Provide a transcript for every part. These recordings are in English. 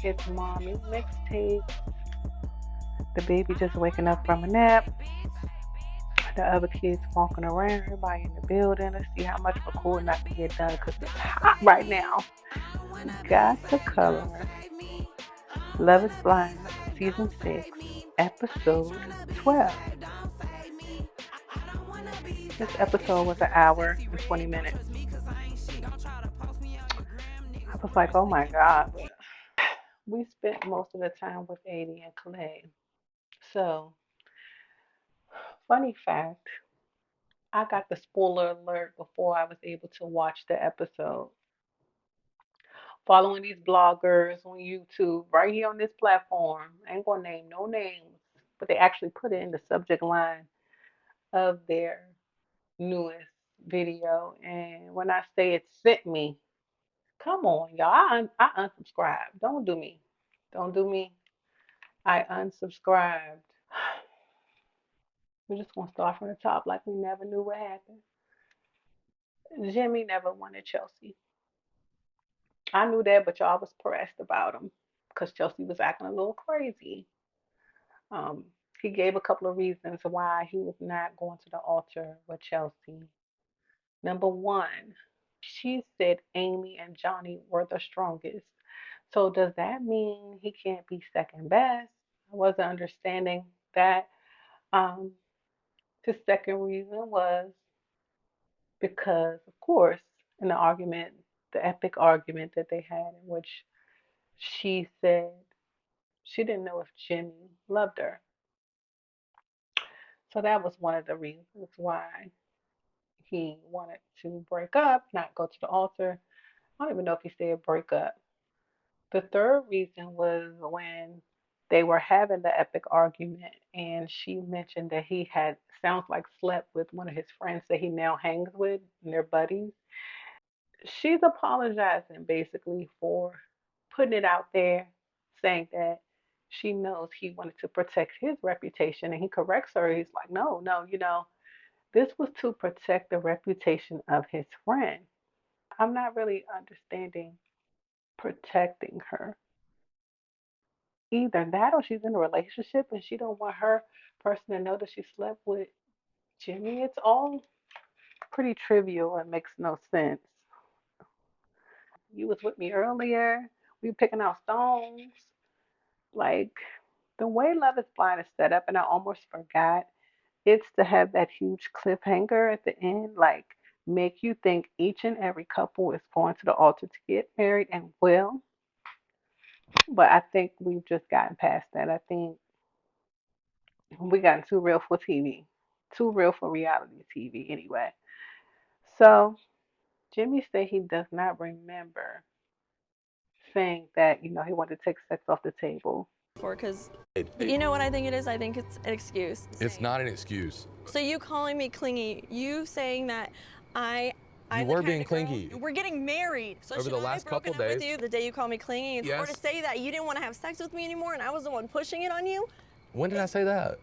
It's mommy mixtape. The baby just waking up from a nap. The other kids walking around. Everybody in the building. Let's see how much recording I can get done because it's hot right now. Got to color. Love is Blind, season 6, episode 12. This episode was an hour and 20 minutes. I was like, oh my God. But we spent most of the time with Adi and Clay. So, funny fact, I got the spoiler alert before I was able to watch the episode. Following these bloggers on YouTube, right here on this platform. I ain't gonna name no names, but they actually put it in the subject line of their newest video. And when I say it sent me, come on, y'all. I unsubscribed. Don't do me. Don't do me. I unsubscribed. We're just gonna start from the top like we never knew what happened. Jimmy never wanted Chelsea. I knew that, but y'all was pressed about him because Chelsea was acting a little crazy. Um, he gave a couple of reasons why he was not going to the altar with Chelsea. Number one, she said Amy and Johnny were the strongest. So does that mean he can't be second best? I wasn't understanding that. Um, his second reason was because, of course, in the argument, the epic argument that they had, in which she said she didn't know if Jimmy loved her. So that was one of the reasons why he wanted to break up, not go to the altar. I don't even know if he said break up. The third reason was when they were having the epic argument and she mentioned that he had sounds like slept with one of his friends that he now hangs with and they're buddies. She's apologizing basically for putting it out there, saying that she knows he wanted to protect his reputation and he corrects her. He's like, no, no, this was to protect the reputation of his friend. I'm not really understanding protecting her. Either that or she's in a relationship and she don't want her person to know that she slept with Jimmy. It's all pretty trivial and makes no sense. You was with me earlier. We were picking out songs. Like the way Love is Blind is set up, and I almost forgot, it's to have that huge cliffhanger at the end, like make you think each and every couple is going to the altar to get married and will. But I think we've just gotten past that. I think we gotten too real for TV, too real for reality TV anyway. So Jimmy said he does not remember saying that, he wanted to take sex off the table. For because you know what I think it is? I think it's an excuse. It's not an excuse. So you calling me clingy, you saying that I You were being clingy. we're getting married. So Over should the I last have broken couple up with days. you the day you called me clingy? Or Yes. to say that you didn't want to have sex with me anymore and I was the one pushing it on you? When did I say that?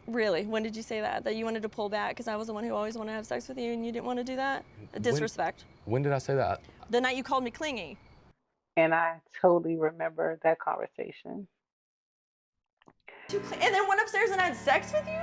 Really? When did you say that? That you wanted to pull back because I was the one who always wanted to have sex with you and you didn't want to do that? Disrespect. When did I say that? The night you called me clingy. And I totally remember that conversation. And then went upstairs and had sex with you?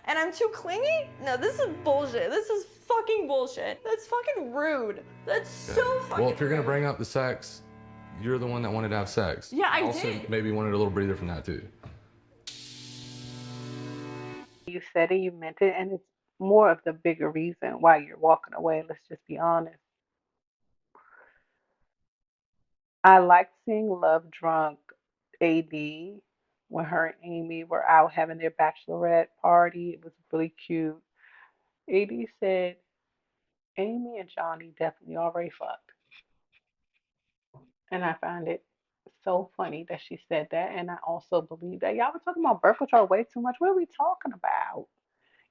And I'm too clingy? No, this is bullshit. This is fucking bullshit. That's fucking rude. That's so fucking Well, if you're gonna rude. bring up the sex, you're the one that wanted to have sex. Yeah, I also did. Maybe wanted a little breather from that too. You said it, you meant it, and it's more of the bigger reason why you're walking away. Let's just be honest. I liked seeing Love Drunk AD when her and Amy were out having their bachelorette party. It was really cute. AD said Amy and Johnny definitely already fucked. And I find it so funny that she said that. And I also believe that. Y'all were talking about birth control way too much. What are we talking about?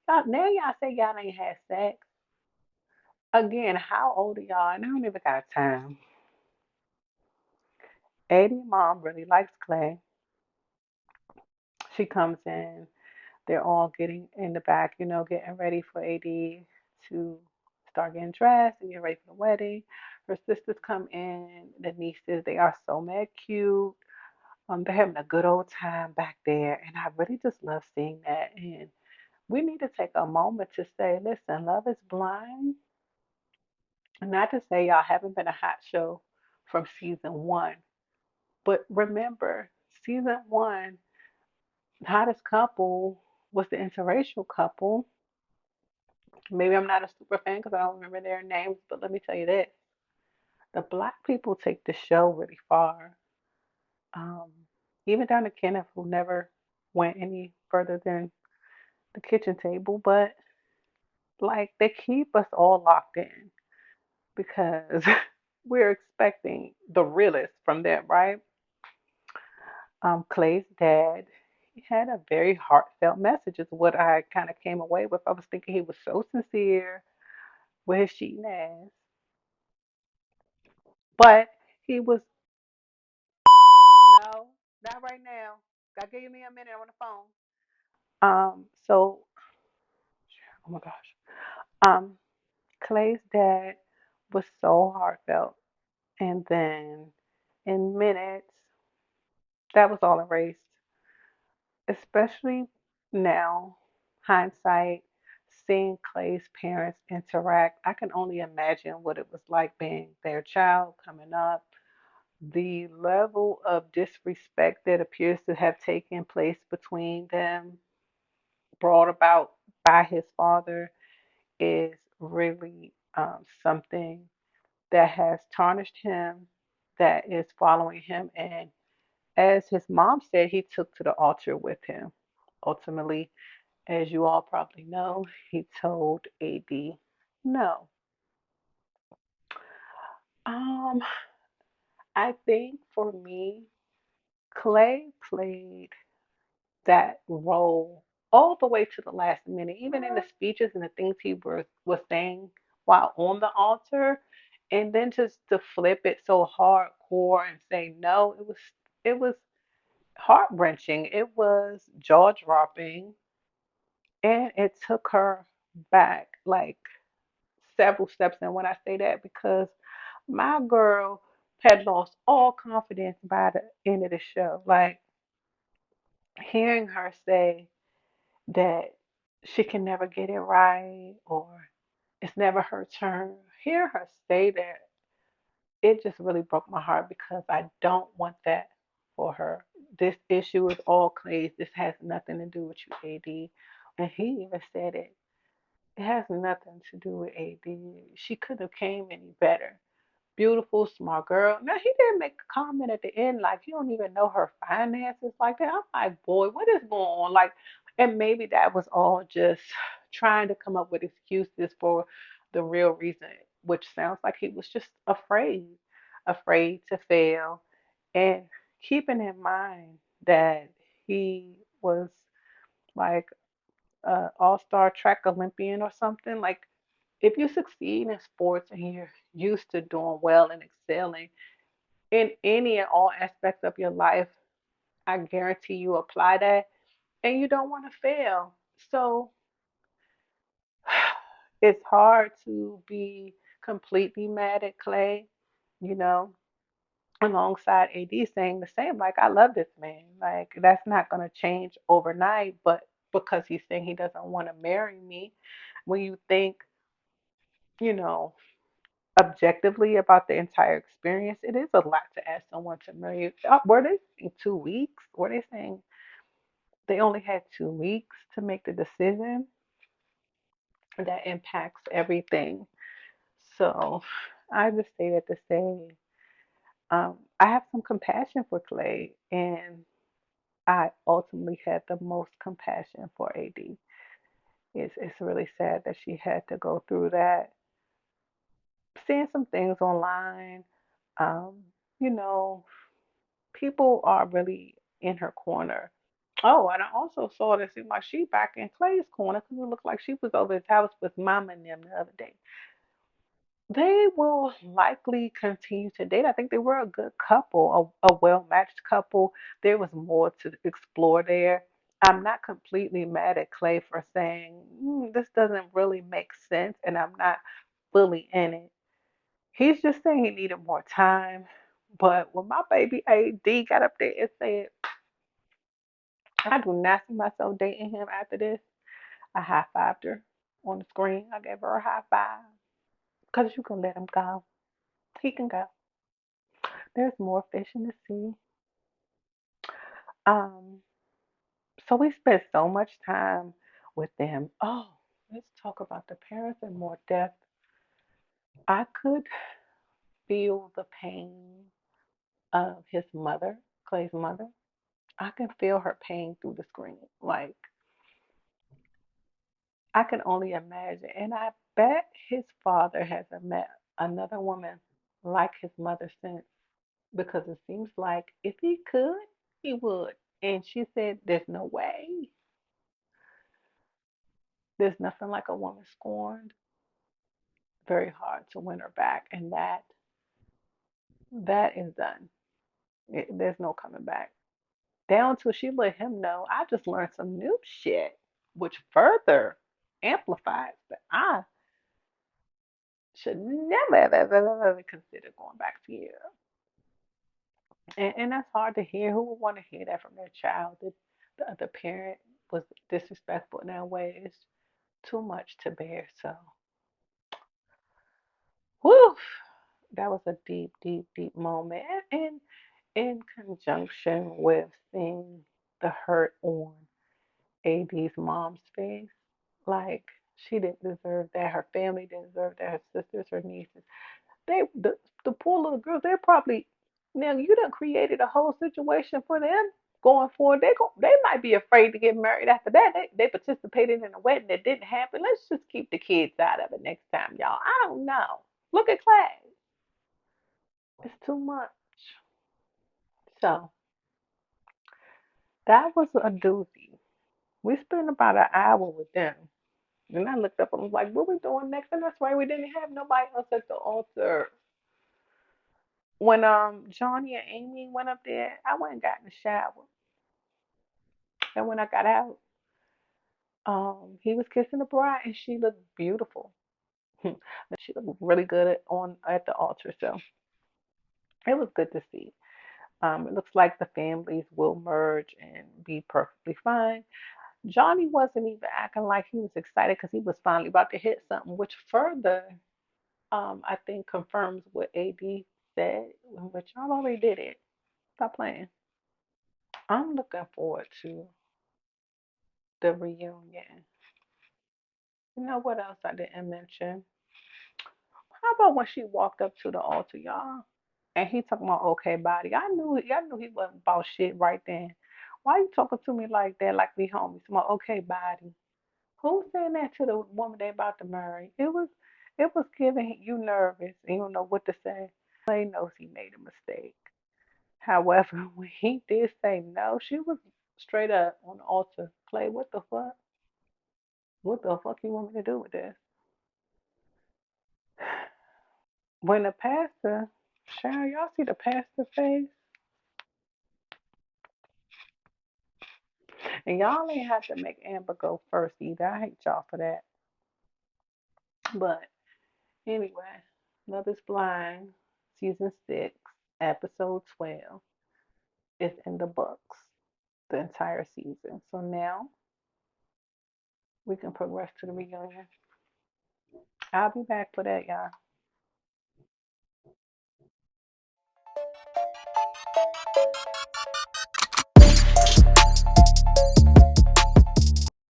Y'all say y'all ain't had sex. Again, how old are y'all? And I don't even got time. Eddie mom really likes Clay. She comes in. They're all getting in the back, getting ready for AD to start getting dressed and get ready for the wedding. Her sisters come in, the nieces, they are so mad cute. They're having a good old time back there, and I really just love seeing that. And we need to take a moment to say, listen, love is blind. And not to say y'all haven't been a hot show from season one, but remember, season one, the hottest couple was the interracial couple. Maybe I'm not a super fan because I don't remember their names, but let me tell you this: the black people take the show really far. Um, Even down to Kenneth, who never went any further than the kitchen table, but like they keep us all locked in because we're expecting the realest from them, right? Clay's dad, he had a very heartfelt message, is what I kind of came away with. I was thinking he was so sincere with his cheating ass, but he was, no, not right now. God give me a minute. I'm on the phone. So, oh my gosh. Um, Clay's dad was so heartfelt, and then in minutes, that was all erased. Especially now, hindsight, seeing Clay's parents interact, I can only imagine what it was like being their child coming up. The level of disrespect that appears to have taken place between them, brought about by his father, is really something that has tarnished him, that is following him. And as his mom said, he took to the altar with him. Ultimately, as you all probably know, he told AD no. Um, I think for me, Clay played that role all the way to the last minute, even in the speeches and the things he was saying while on the altar, and then just to flip it so hardcore and say no, it was heart wrenching. It was jaw dropping, and it took her back like several steps. And when I say that, because my girl had lost all confidence by the end of the show. Like hearing her say that she can never get it right or it's never her turn. Hear her say that, it just really broke my heart because I don't want that for her. This issue is all Clay's. This has nothing to do with you, AD. And he even said it. It has nothing to do with AD. She couldn't have came any better. Beautiful, smart girl. Now he didn't make a comment at the end like you don't even know her finances like that. I'm like, boy, what is going on? Like, and maybe that was all just trying to come up with excuses for the real reason, which sounds like he was just afraid, afraid to fail, and keeping in mind that he was like a all-star track Olympian or something. Like, if you succeed in sports and you're used to doing well and excelling in any and all aspects of your life, I guarantee you apply that and you don't want to fail. So it's hard to be completely mad at Clay, you know, alongside AD saying the same. Like, I love this man. Like, that's not going to change overnight, but because he's saying he doesn't want to marry me, when you think, you know, objectively about the entire experience, it is a lot to ask someone to marry you. Were they saying 2 weeks? Were they saying they only had 2 weeks to make the decision? That impacts everything. So I just say that to say I have some compassion for Clay, and I ultimately had the most compassion for AD. It's really sad that she had to go through that. Seeing some things online, um, you know, people are really in her corner. Oh, and I also saw that it seemed like she back in Clay's corner because it looked like she was over his house with Mama and them the other day. They will likely continue to date. I think they were a good couple, a well matched couple. There was more to explore there. I'm not completely mad at Clay for saying this doesn't really make sense, and I'm not fully in it. He's just saying he needed more time. But when my baby AD got up there and said, I do not see myself dating him after this, I high fived her on the screen. I gave her a high five. Because you can let him go. He can go. There's more fish in the sea. Um, so we spent so much time with them. Oh, let's talk about the parents in more depth. I could feel the pain of his mother, Clay's mother. I can feel her pain through the screen. Like, I can only imagine. And I bet his father hasn't met another woman like his mother since. Because it seems like if he could, he would. And she said, there's no way. There's nothing like a woman scorned. Very hard to win her back. And that is done. There's no coming back. Down till she let him know, I just learned some new shit, which further amplifies that I should never, ever consider going back to you. And that's hard to hear. Who would want to hear that from their child? That the other parent was disrespectful in that way. It's too much to bear. So, whew, that was a deep, deep, deep moment. And in conjunction with seeing the hurt on AD's mom's face, like she didn't deserve that. Her family didn't deserve that. Her sisters, her nieces. They the poor little girls, they're probably now you done created a whole situation for them going forward. They might be afraid to get married after that. They participated in a wedding that didn't happen. Let's just keep the kids out of it next time, y'all. I don't know. Look at Clay. It's too much. So that was a doozy. We spent about an hour with them. And I looked up and was like, what we doing next? And that's right, we didn't have nobody else at the altar. When Johnny and Amy went up there, I went and got in the shower. And when I got out, he was kissing the bride, and she looked beautiful. She looked really good at the altar, so it was good to see. It looks like the families will merge and be perfectly fine. Johnny wasn't even acting like he was excited because he was finally about to hit something, which further, I think, confirms what AD said, which y'all already did it. Stop playing. I'm looking forward to the reunion. You know what else I didn't mention? How about when she walked up to the altar, y'all? And he talking about okay body. I knew he wasn't about shit right then. Why you talking to me like that, like we homies? My okay body. Who's saying that to the woman they about to marry? It was giving you nervous and you don't know what to say. Clay knows he made a mistake. However, when he did say no, she was straight up on the altar. Clay, what the fuck? What the fuck you want me to do with this? When the pastor, Sharon, y'all see the pastor face? And y'all ain't have to make Amber go first either. I hate y'all for that. But anyway, Love is Blind, season 6, episode 12 is in the books, the entire season. So now we can progress to the reunion. I'll be back for that, y'all.